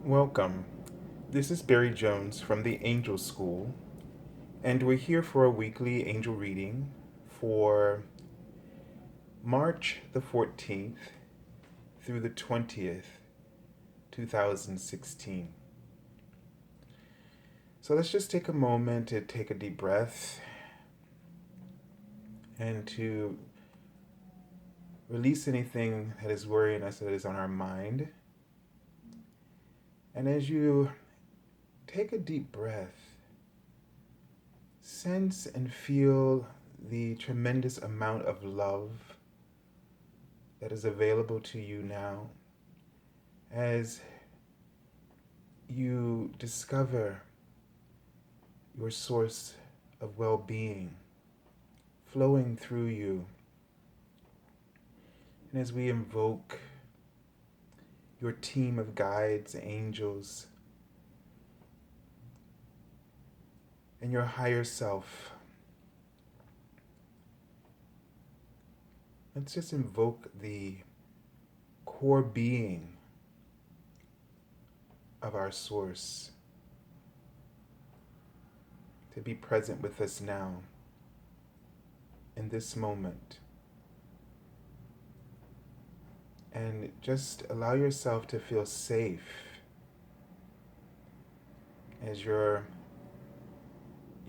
Welcome. This is Barry Jones from the Angel School, and we're here for a weekly angel reading for March the 14th through the 20th, 2016. So let's just take a moment to take a deep breath and to release anything that is worrying us that is on our mind. And as you take a deep breath, sense and feel the tremendous amount of love that is available to you now as you discover your source of well-being flowing through you. And as we invoke your team of guides, angels, and your higher self, let's just invoke the core being of our source to be present with us now in this moment. And just allow yourself to feel safe as you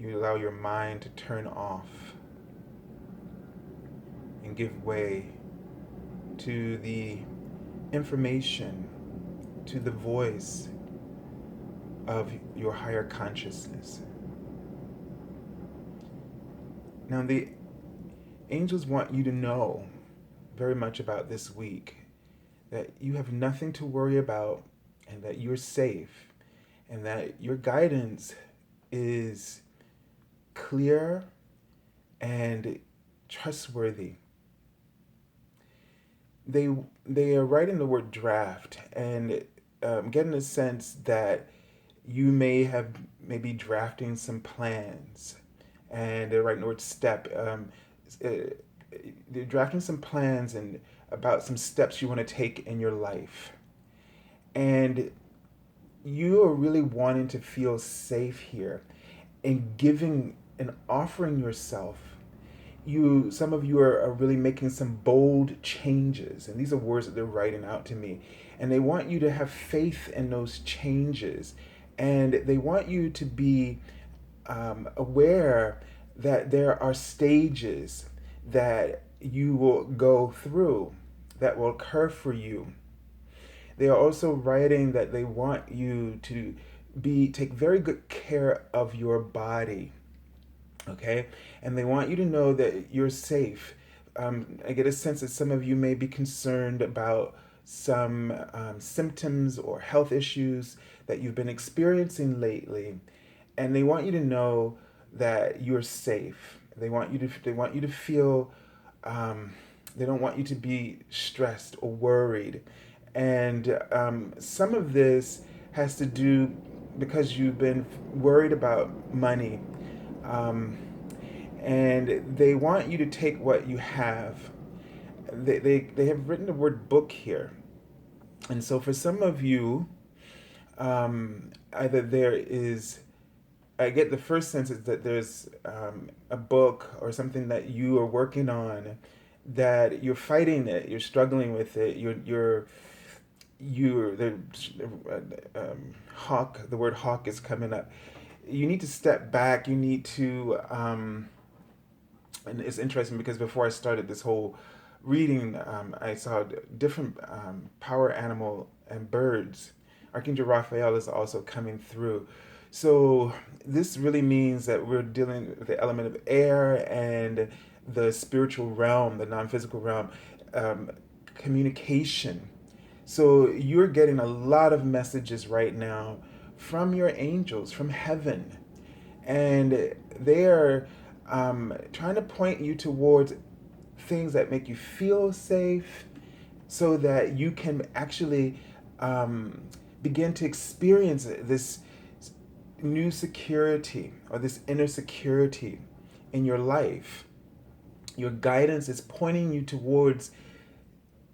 allow your mind to turn off and give way to the information, to the voice of your higher consciousness. Now, the angels want you to know very much about this week that you have nothing to worry about and that you're safe and that your guidance is clear and trustworthy. They are writing the word draft and getting a sense that you may have maybe drafting some plans, and they're writing the word step. They're drafting some plans and about some steps you want to take in your life. And you are really wanting to feel safe here and giving and offering yourself. Some of you are really making some bold changes, and these are words that they're writing out to me. And they want you to have faith in those changes. And they want you to be aware that there are stages that you will go through that will occur for you. They are also writing that they want you to take very good care of your body, okay? And they want you to know that you're safe. I get a sense that some of you may be concerned about some symptoms or health issues that you've been experiencing lately, and they want you to know that you're safe. They want you to feel. They don't want you to be stressed or worried, and some of this has to do because you've been worried about money, and they want you to take what you have. They have written the word book here, and so for some of you, either there is, I get the first sense is that there's a book or something that you are working on that you're fighting it, you're struggling with it, the hawk, the word hawk is coming up. You need to step back. You need to, and it's interesting because before I started this whole reading, I saw different power animal and birds. Archangel Raphael is also coming through. So this really means that we're dealing with the element of air and the spiritual realm, the non-physical realm, communication. So you're getting a lot of messages right now from your angels, from heaven. And they are trying to point you towards things that make you feel safe so that you can actually begin to experience this new security or this inner security in your life. Your guidance is pointing you towards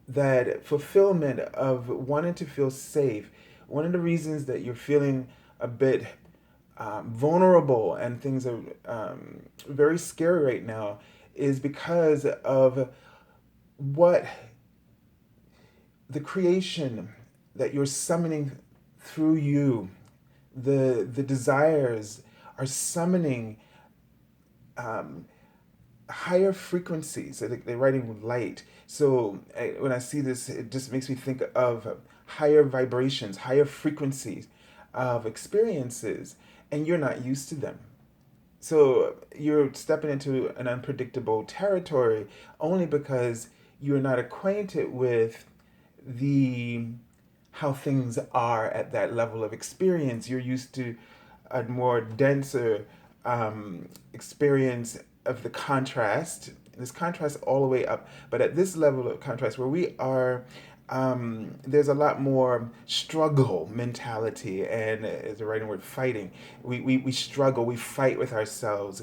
that fulfillment of wanting to feel safe, one of the reasons that you're feeling a bit vulnerable and things are very scary right now is because of what the creation that you're summoning through you, the desires are summoning um, higher frequencies. They're writing light. So when I see this, it just makes me think of higher vibrations, higher frequencies of experiences, and you're not used to them. So you're stepping into an unpredictable territory only because you're not acquainted with the how things are at that level of experience. You're used to a more denser experience of the contrast. This contrast all the way up, but at this level of contrast where we are, there's a lot more struggle mentality, and as the writing word, fighting. We struggle, we fight with ourselves.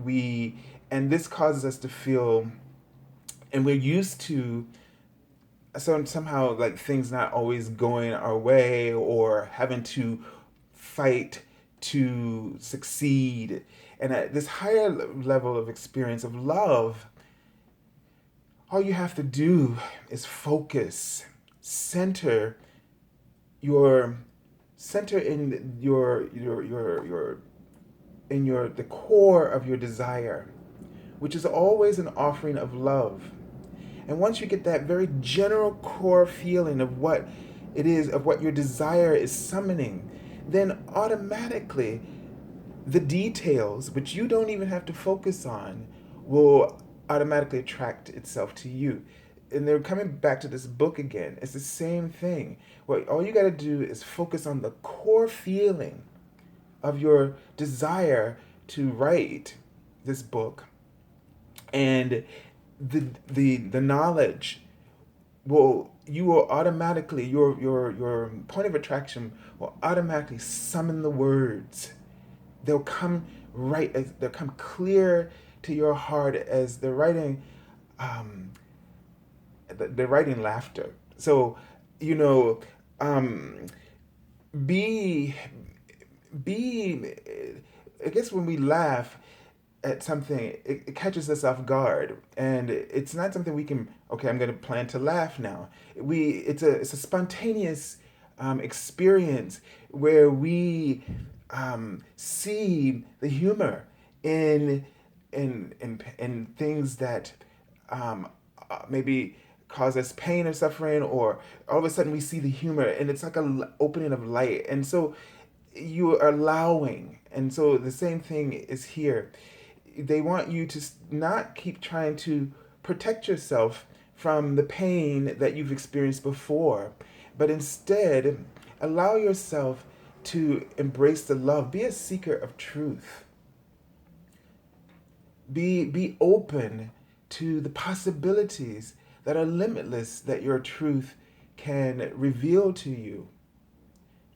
We and this causes us to feel, and we're used to so somehow like things not always going our way or having to fight to succeed. And at this higher level of experience of love, all you have to do is focus, center your center in your in your the core of your desire, which is always an offering of love. And once you get that very general core feeling of what it is, of what your desire is summoning, then automatically the details, which you don't even have to focus on, will automatically attract itself to you. And they're coming back to this book again. It's the same thing. Well, all you got to do is focus on the core feeling of your desire to write this book, and the knowledge will you will automatically your point of attraction will automatically summon the words. They'll come right as they'll come clear to your heart as um they're writing laughter. So you know, um be be I guess when we laugh at something, it catches us off guard, and it's not something we can. Okay, I'm going to plan to laugh now. It's a spontaneous experience where we see the humor in in things that maybe cause us pain or suffering, or all of a sudden we see the humor, and it's like a opening of light, and so you are allowing. And so the same thing is here. They want you to not keep trying to protect yourself from the pain that you've experienced before, but instead allow yourself to embrace the love. Be a seeker of truth. Be open to the possibilities that are limitless that your truth can reveal to you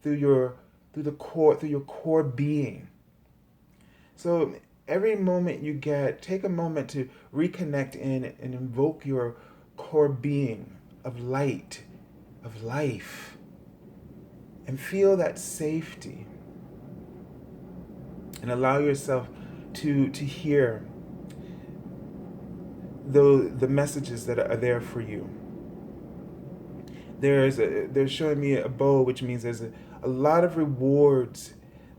through your core being. So every moment you get, take a moment to reconnect in and invoke your core being of light, of life, and feel that safety. And allow yourself to hear the messages that are there for you. They're showing me a bow, which means there's a lot of rewards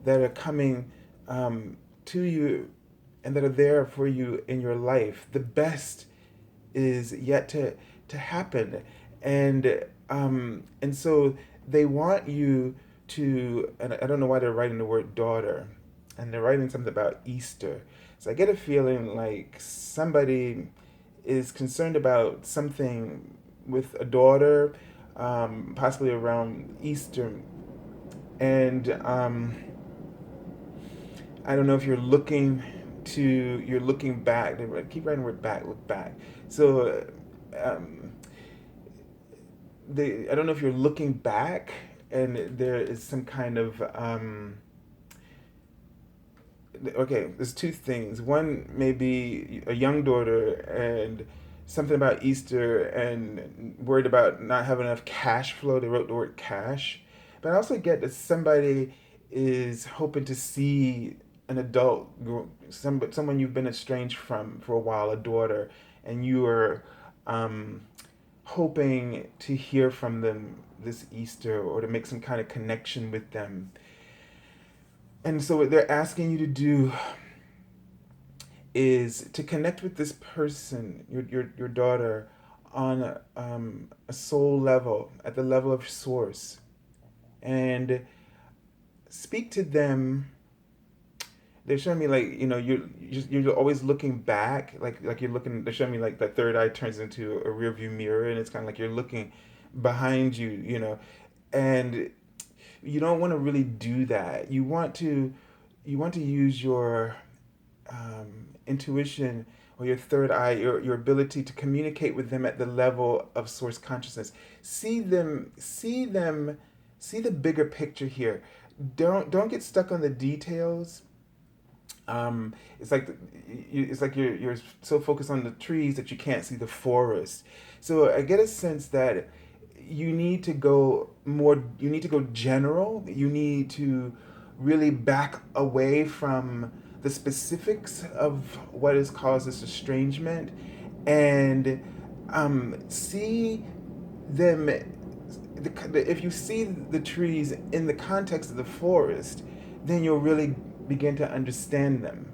that are coming to you and that are there for you in your life. The best is yet to happen, and so they want you to. And I don't know why they're writing the word daughter, and they're writing something about Easter. So I get a feeling like somebody is concerned about something with a daughter, possibly around Easter, and I don't know if you're looking back. They keep writing the word back, look back. So I don't know if you're looking back and there is some kind of okay, there's two things. One may be a young daughter and something about Easter and worried about not having enough cash flow. They wrote the word cash. But I also get that somebody is hoping to see an adult, someone you've been estranged from for a while, a daughter, and you are um, hoping to hear from them this Easter or to make some kind of connection with them. And so what they're asking you to do is to connect with this person, your daughter, on a soul level, at the level of source, and speak to them. They're showing me like you're always looking back, like you're looking. They're showing me like the third eye turns into a rear view mirror, and it's kind of like you're looking behind you, and you don't want to really do that. You want to use your intuition or your third eye, your ability to communicate with them at the level of source consciousness. See the bigger picture here. Don't get stuck on the details. It's like you're so focused on the trees that you can't see the forest. So I get a sense that you need to go general. You need to really back away from the specifics of what has caused this estrangement, and see them. If you see the trees in the context of the forest, then you'll really begin to understand them,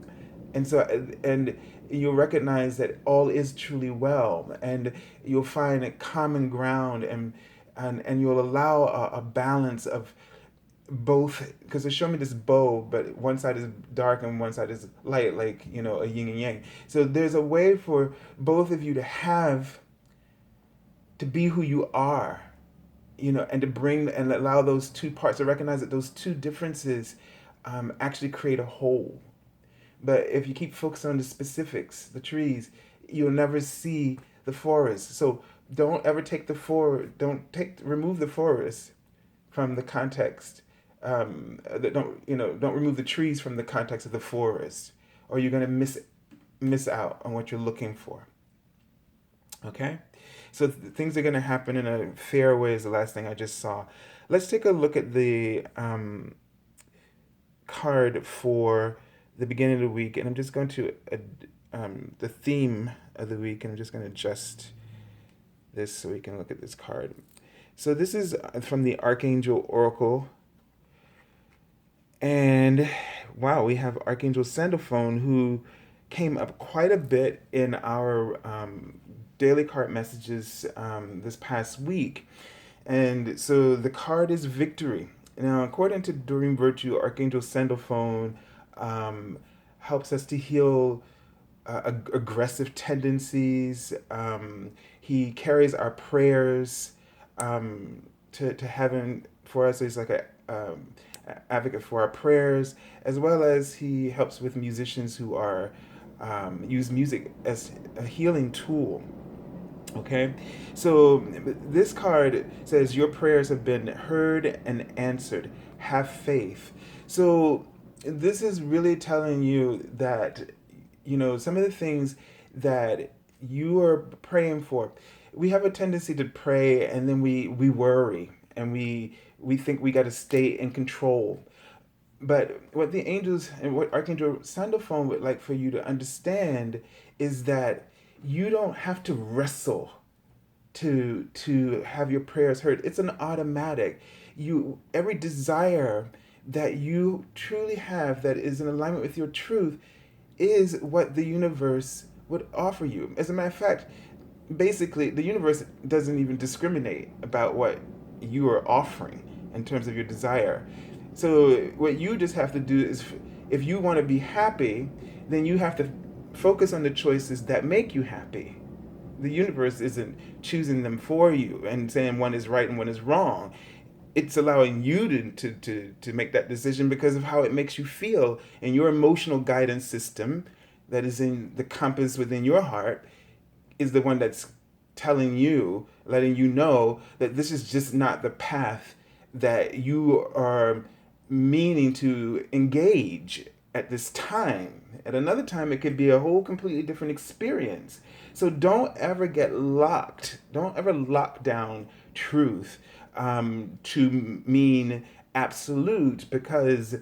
and you'll recognize that all is truly well, and you'll find a common ground, and you'll allow a balance of both, because they show me this bow, but one side is dark and one side is light, like a yin and yang. So there's a way for both of you to be who you are, and to bring and allow those two parts to recognize that those two differences actually create a whole. But if you keep focusing on the specifics, the trees, you'll never see the forest. So don't ever remove the forest from the context. Don't remove the trees from the context of the forest, or you're gonna miss out on what you're looking for. Okay, so things are gonna happen in a fair way. Is the last thing I just saw. Let's take a look at the card for the beginning of the week, and I'm just going to the theme of the week, and I'm just going to adjust this so we can look at this card. So this is from the Archangel Oracle, and wow, we have Archangel Sandalphon, who came up quite a bit in our daily card messages this past week. And so the card is victory. Now, according to Doreen Virtue, Archangel Sandalphon helps us to heal aggressive tendencies. He carries our prayers to heaven for us. He's like a advocate for our prayers, as well as he helps with musicians who are use music as a healing tool. Okay, so this card says your prayers have been heard and answered. Have faith. So this is really telling you that some of the things that you are praying for. We have a tendency to pray, and then we worry, and we think we got to stay in control. But what the angels and what Archangel Sandalphon would like for you to understand is that you don't have to wrestle to have your prayers heard. It's an automatic. Every desire that you truly have that is in alignment with your truth is what the universe would offer you. As a matter of fact, basically the universe doesn't even discriminate about what you are offering in terms of your desire. So what you just have to do is, if you want to be happy, then you have to focus on the choices that make you happy. The universe isn't choosing them for you and saying one is right and one is wrong. It's allowing you to make that decision because of how it makes you feel. And your emotional guidance system that is in the compass within your heart is the one that's letting you know that this is just not the path that you are meaning to engage at this time. At another time, it could be a whole completely different experience. So don't ever get locked. Don't ever lock down truth. to mean absolute, because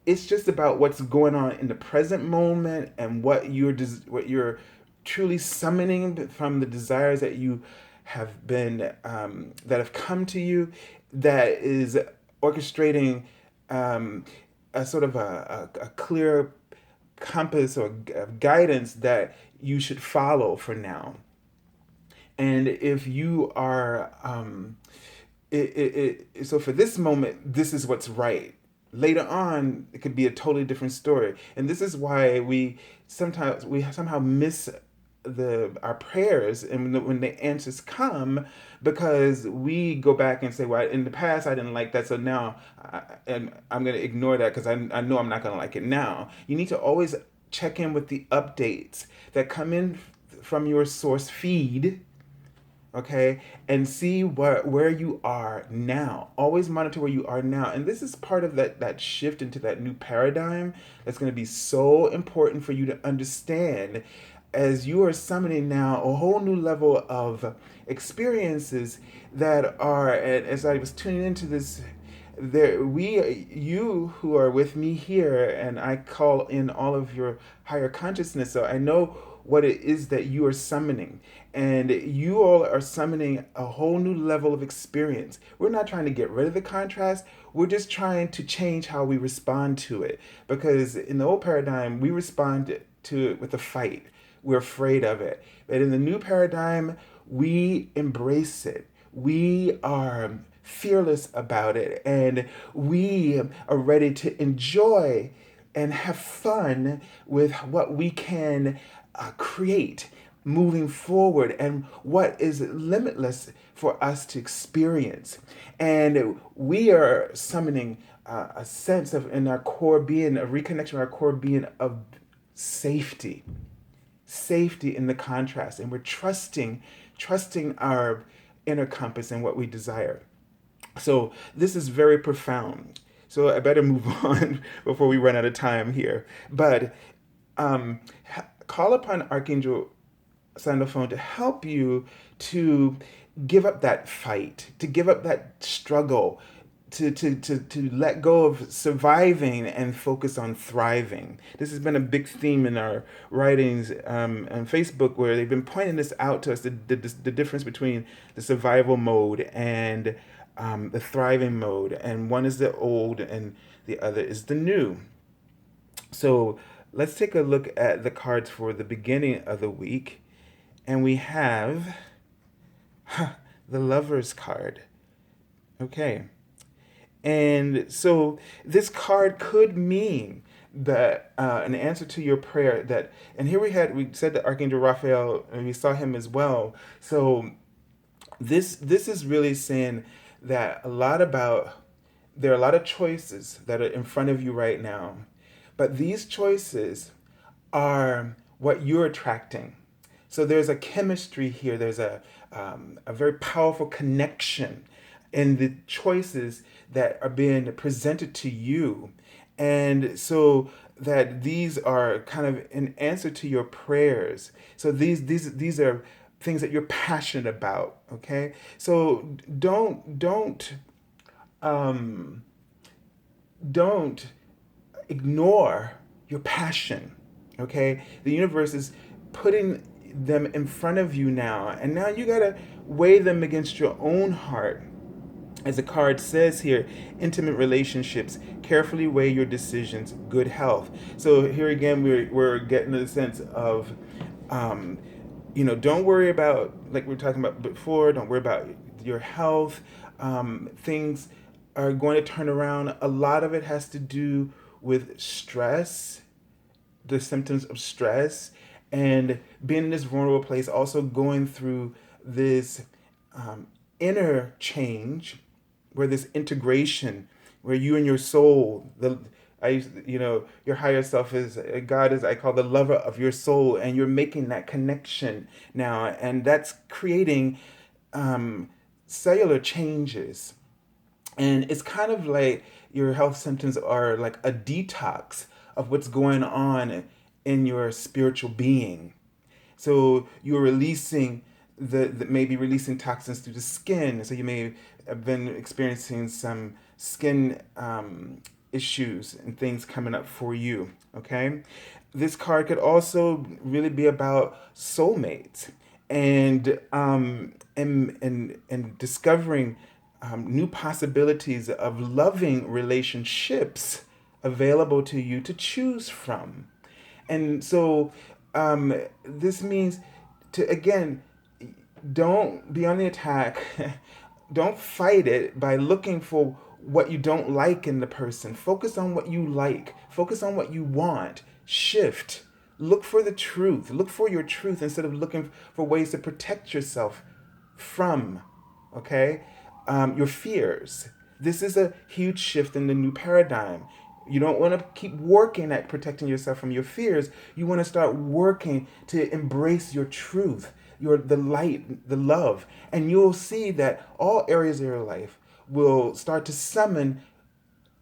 it's just about what's going on in the present moment and what you're truly summoning from the desires that you have been that have come to you, that is orchestrating a sort of a clear compass or guidance that you should follow for now. And if you are so for this moment, this is what's right. Later on, it could be a totally different story. And this is why we somehow miss the our prayers, and when the answers come, because we go back and say, well, in the past I didn't like that, so now and I'm going to ignore that because I know I'm not going to like it now. You need to always check in with the updates that come in from your source feed, okay, and see where you are now. Always monitor where you are now. And this is part of that shift into that new paradigm that's going to be so important for you to understand, as you are summoning now a whole new level of experiences that are, and as I was tuning into this, you who are with me here, and I call in all of your higher consciousness, so I know what it is that you are summoning. And you all are summoning a whole new level of experience. We're not trying to get rid of the contrast. We're just trying to change how we respond to it. Because in the old paradigm, we respond to it with a fight. We're afraid of it. But in the new paradigm, we embrace it. We are fearless about it. And we are ready to enjoy and have fun with what we can create moving forward, and what is limitless for us to experience. And we are summoning a sense of, in our core being, a reconnection of our core being of safety, safety in the contrast. And we're trusting our inner compass and what we desire. So this is very profound. So I better move on before we run out of time here. But um, call upon Archangel Sandalphon to help you to give up that fight, to give up that struggle, to let go of surviving and focus on thriving. This has been a big theme in our writings on Facebook, where they've been pointing this out to us, the difference between the survival mode and the thriving mode. And one is the old and the other is the new. So let's take a look at the cards for the beginning of the week. And we have the Lover's card. Okay. And so this card could mean that an answer to your prayer, that, and here we said that Archangel Raphael, and we saw him as well. So this is really saying that there are a lot of choices that are in front of you right now. But these choices are what you're attracting. So there's a chemistry here. There's a very powerful connection in the choices that are being presented to you. And so that these are kind of an answer to your prayers. So these are things that you're passionate about. Okay. So um, don't ignore your passion. Okay. The universe is putting them in front of you now, and now you got to weigh them against your own heart. As the card says here, intimate relationships, carefully weigh your decisions, good health. So here again, we're getting a sense of don't worry about, like we were talking about before, don't worry about your health. Things are going to turn around. A lot of it has to do with stress, the symptoms of stress, and being in this vulnerable place, also going through this inner change, where this integration, where you and your soul, your higher self is, God is, I call the lover of your soul, and you're making that connection now, and that's creating cellular changes. And it's kind of like your health symptoms are like a detox of what's going on in your spiritual being. So you're releasing that may be releasing toxins through the skin. So you may have been experiencing some skin issues and things coming up for you. Okay, this card could also really be about soulmates and discovering new possibilities of loving relationships available to you to choose from. And so this means to, again, don't be on the attack. Don't fight it by looking for what you don't like in the person. Focus on what you like. Focus on what you want. Shift. Look for the truth. Look for your truth instead of looking for ways to protect yourself from, okay, your fears. This is a huge shift in the new paradigm. You don't want to keep working at protecting yourself from your fears. You want to start working to embrace your truth, the light, the love, and you'll see that all areas of your life will start to summon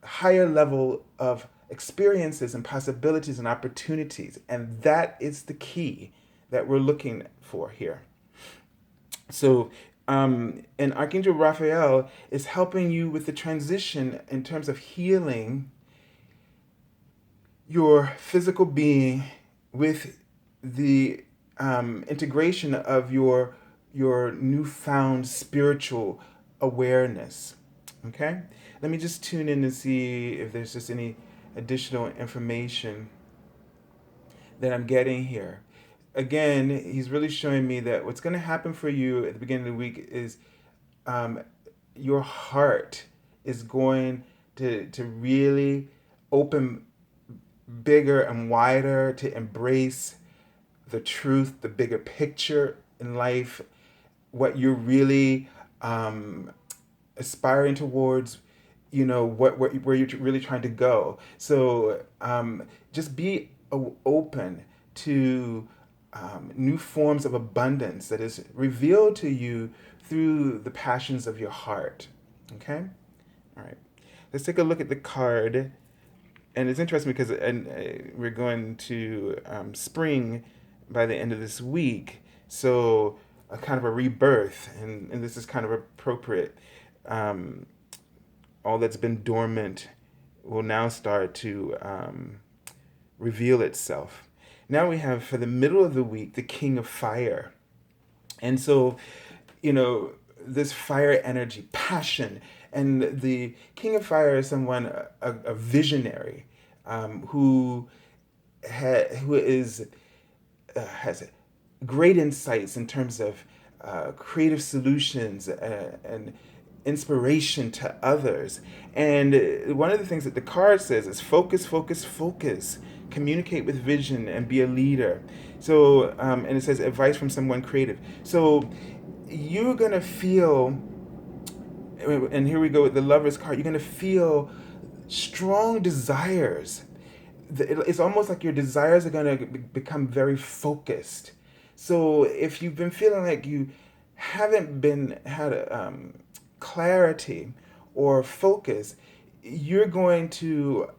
higher level of experiences and possibilities and opportunities. And that is the key that we're looking for here. So, and Archangel Raphael is helping you with the transition in terms of healing your physical being with the integration of your newfound spiritual awareness. Okay, let me just tune in and see if there's just any additional information that I'm getting here. Again, he's really showing me that what's going to happen for you at the beginning of the week is your heart is going to really open bigger and wider to embrace the truth, the bigger picture in life, what you're really aspiring towards, where you're really trying to go. So just be open to new forms of abundance that is revealed to you through the passions of your heart. Okay? All right. Let's take a look at the card. And it's interesting because we're going to spring by the end of this week. So a kind of a rebirth. And this is kind of appropriate. All that's been dormant will now start to reveal itself. Now we have, for the middle of the week, the King of Fire. And so, this fire energy, passion. And the King of Fire is someone, a visionary, who has great insights in terms of creative solutions and inspiration to others. And one of the things that the card says is focus, focus, focus. Communicate with vision and be a leader. So, and it says advice from someone creative. So you're going to feel, and here we go with the Lover's card, you're going to feel strong desires. It's almost like your desires are going to become very focused. So if you've been feeling like you haven't had clarity or focus, you're going to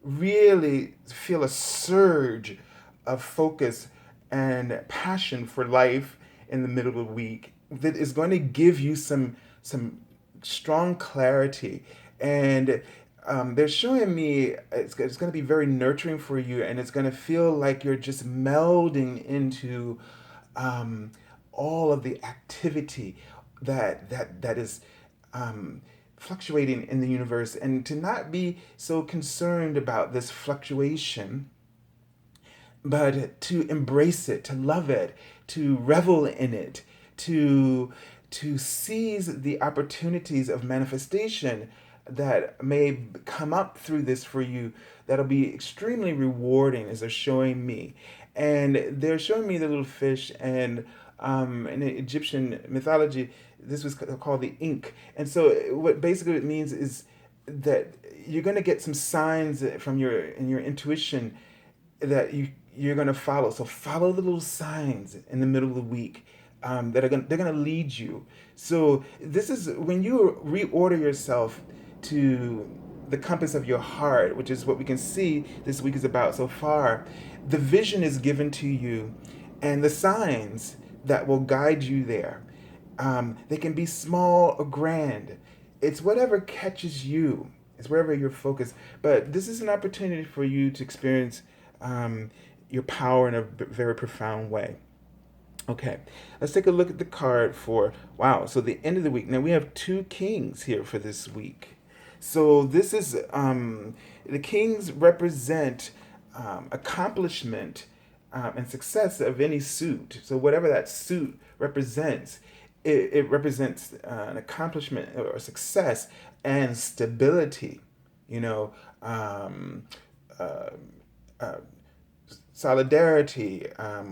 really feel a surge of focus and passion for life in the middle of the week that is going to give you some strong clarity. And they're showing me it's going to be very nurturing for you, and it's going to feel like you're just melding into all of the activity that is fluctuating in the universe, and to not be so concerned about this fluctuation, but to embrace it, to love it, to revel in it, to seize the opportunities of manifestation that may come up through this for you. That'll be extremely rewarding, as they're showing me. And they're showing me the little fish, and in the Egyptian mythology, this was called the ink. And so what basically it means is that you're going to get some signs from your intuition that you're going to follow. So follow the little signs in the middle of the week that they're going to lead you. So this is when you reorder yourself to the compass of your heart, which is what we can see this week is about so far. The vision is given to you, and the signs that will guide you there. They can be small or grand. It's whatever catches you. It's wherever you're focused. But this is an opportunity for you to experience your power in a very profound way. Okay, let's take a look at the card for, wow, so the end of the week. Now we have two kings here for this week. So this is, the kings represent accomplishment and success of any suit. So whatever that suit represents, it represents an accomplishment or success and stability, you know, uh, uh, solidarity,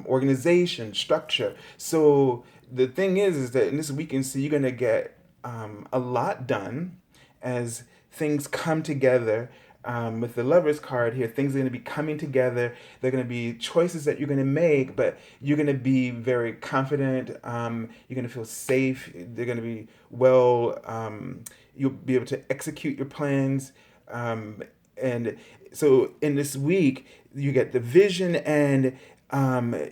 organization, structure. So the thing is that in this weekend, so you're gonna get a lot done as things come together. With the Lovers card here, things are going to be coming together. They're going to be choices that you're going to make, but you're going to be very confident. You're going to feel safe. They're going to be well. You'll be able to execute your plans. And so in this week, you get the vision, and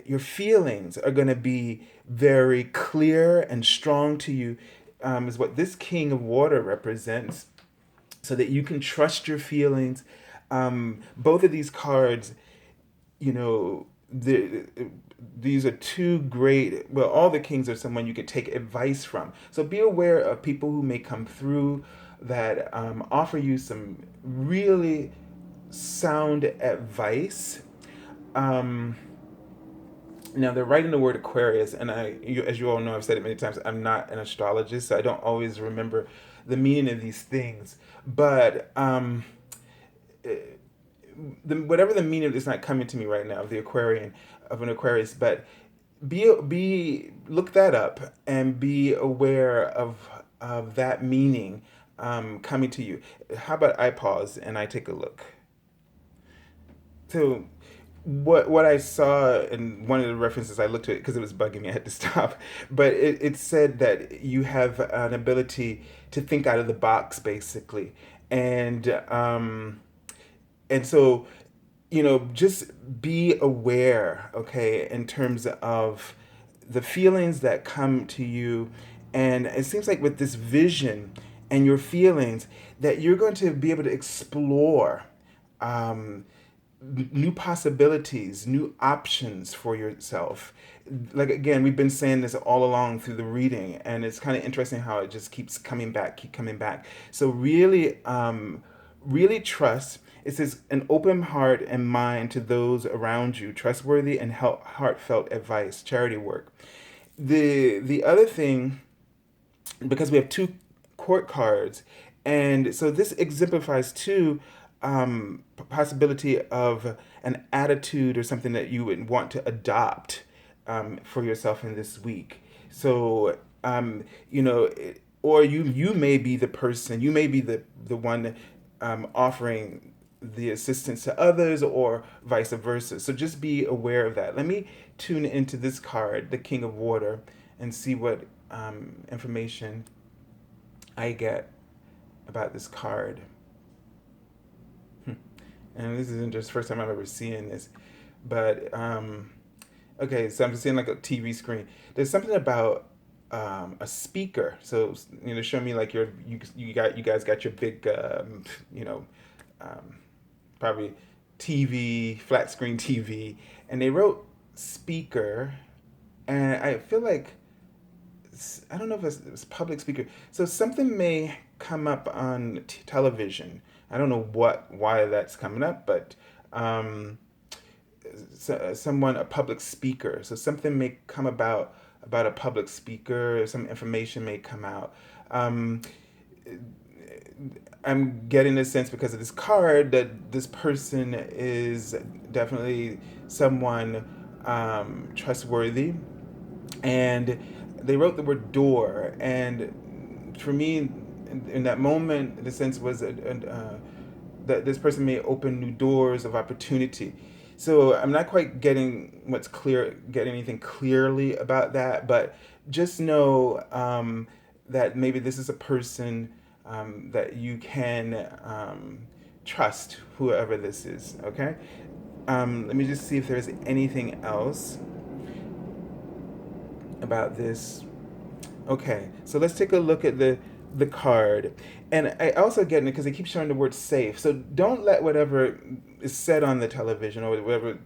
your feelings are going to be very clear and strong to you, is what this King of Water represents, so that you can trust your feelings. Both of these cards, you know, these are two great, well, all the kings are someone you could take advice from. So be aware of people who may come through that offer you some really sound advice. Um, Now they're writing the word Aquarius, and as you all know, I've said it many times. I'm not an astrologist, so I don't always remember the meaning of these things. But whatever the meaning of it's not coming to me right now of the Aquarian of an Aquarius, but be look that up and be aware of that meaning coming to you. How about I pause and I take a look? So what I saw in one of the references, I looked at it because it was bugging me. I had to stop, but it said that you have an ability to think out of the box, basically, and so, you know, just be aware, okay, in terms of the feelings that come to you. And it seems like with this vision and your feelings, that you're going to be able to explore um, new possibilities, new options for yourself. Like again, we've been saying this all along through the reading, and it's kind of interesting how it just keeps coming back, keep coming back. So really, really trust. It says an open heart and mind to those around you, trustworthy and heartfelt advice, charity work. The other thing, because we have two court cards, and so this exemplifies too possibility of an attitude or something that you would want to adopt for yourself in this week. So you know, or you may be the person, you may be the one offering the assistance to others, or vice versa. So just be aware of that. Let me tune into this card, the King of Water, and see what information I get about this card. And this isn't just the first time I'm ever seeing this, but okay, so I'm seeing like a TV screen. There's something about a speaker. So you know, show me like you guys got your big you know, um, probably TV, flat screen TV, and they wrote speaker, and I feel like I don't know if it's public speaker. So something may come up on television. I don't know why that's coming up, but someone, a public speaker. So something may come about a public speaker. Some information may come out. I'm getting a sense because of this card that this person is definitely someone trustworthy, and they wrote the word door, and for me, in that moment, the sense was that this person may open new doors of opportunity. So I'm not quite getting getting anything clearly about that, but just know that maybe this is a person that you can trust, whoever this is. Okay. Let me just see if there's anything else. about this. Okay, so let's take a look at the card. And I also get it because they keep showing the word safe. So don't let whatever is said on the television or whatever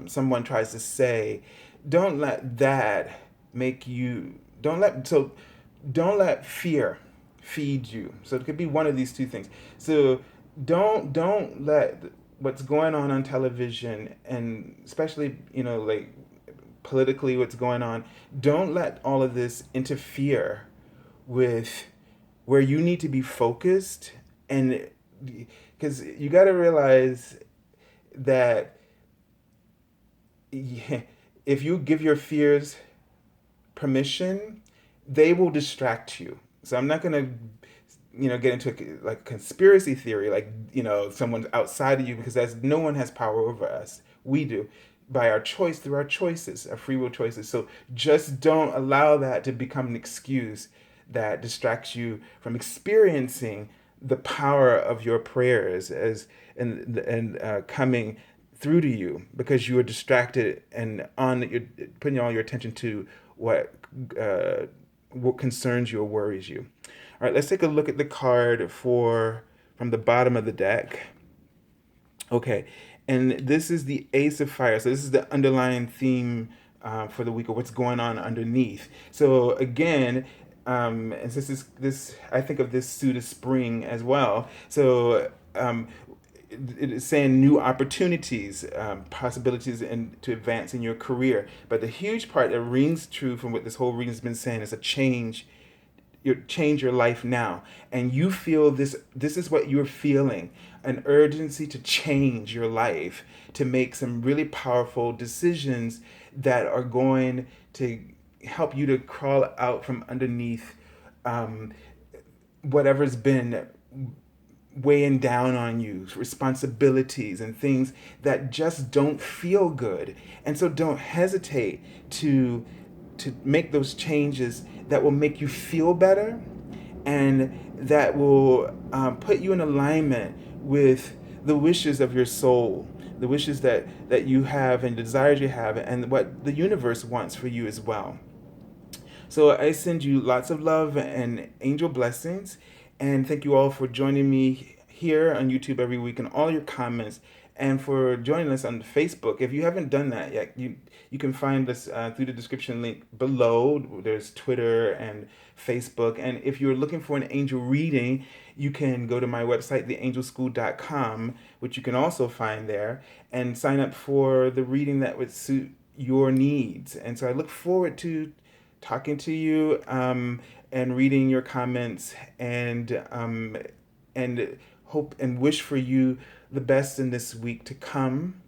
someone tries to say, don't let that make you, don't let fear feed you. So it could be one of these two things. So don't let what's going on television, and especially, like politically what's going on, don't let all of this interfere with where you need to be focused. And because you got to realize that, yeah, if you give your fears permission, they will distract you. So I'm not going to get into like conspiracy theory, like someone's outside of you, because that's no one has power over us. We do, by our choice, through our choices, our free will choices. So just don't allow that to become an excuse that distracts you from experiencing the power of your prayers as and coming through to you, because you are distracted and you're putting all your attention to uh, what concerns you or worries you. All right, let's take a look at the card from the bottom of the deck. Okay, and this is the Ace of Fire. So this is the underlying theme for the week, of what's going on underneath. So again, and this, I think of this suit as spring as well. So it is saying new opportunities, possibilities, and to advance in your career. But the huge part that rings true from what this whole reading has been saying is a change. You change your life now, and you feel this is what you're feeling, an urgency to change your life, to make some really powerful decisions that are going to help you to crawl out from underneath whatever's been weighing down on you, responsibilities and things that just don't feel good. And so don't hesitate to make those changes that will make you feel better, and that will put you in alignment with the wishes of your soul, the wishes that you have and desires you have, and what the universe wants for you as well. So I send you lots of love and angel blessings. And thank you all for joining me here on YouTube every week, and all your comments, and for joining us on Facebook. If you haven't done that yet, you can find us through the description link below. There's Twitter and Facebook. And if you're looking for an angel reading, you can go to my website, theangelschool.com, which you can also find there, and sign up for the reading that would suit your needs. And so I look forward to talking to you, and reading your comments, and hope and wish for you the best in this week to come,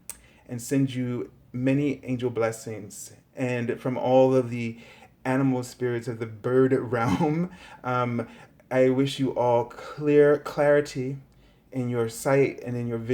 and send you many angel blessings. And from all of the animal spirits of the bird realm, I wish you all clarity in your sight and in your vision.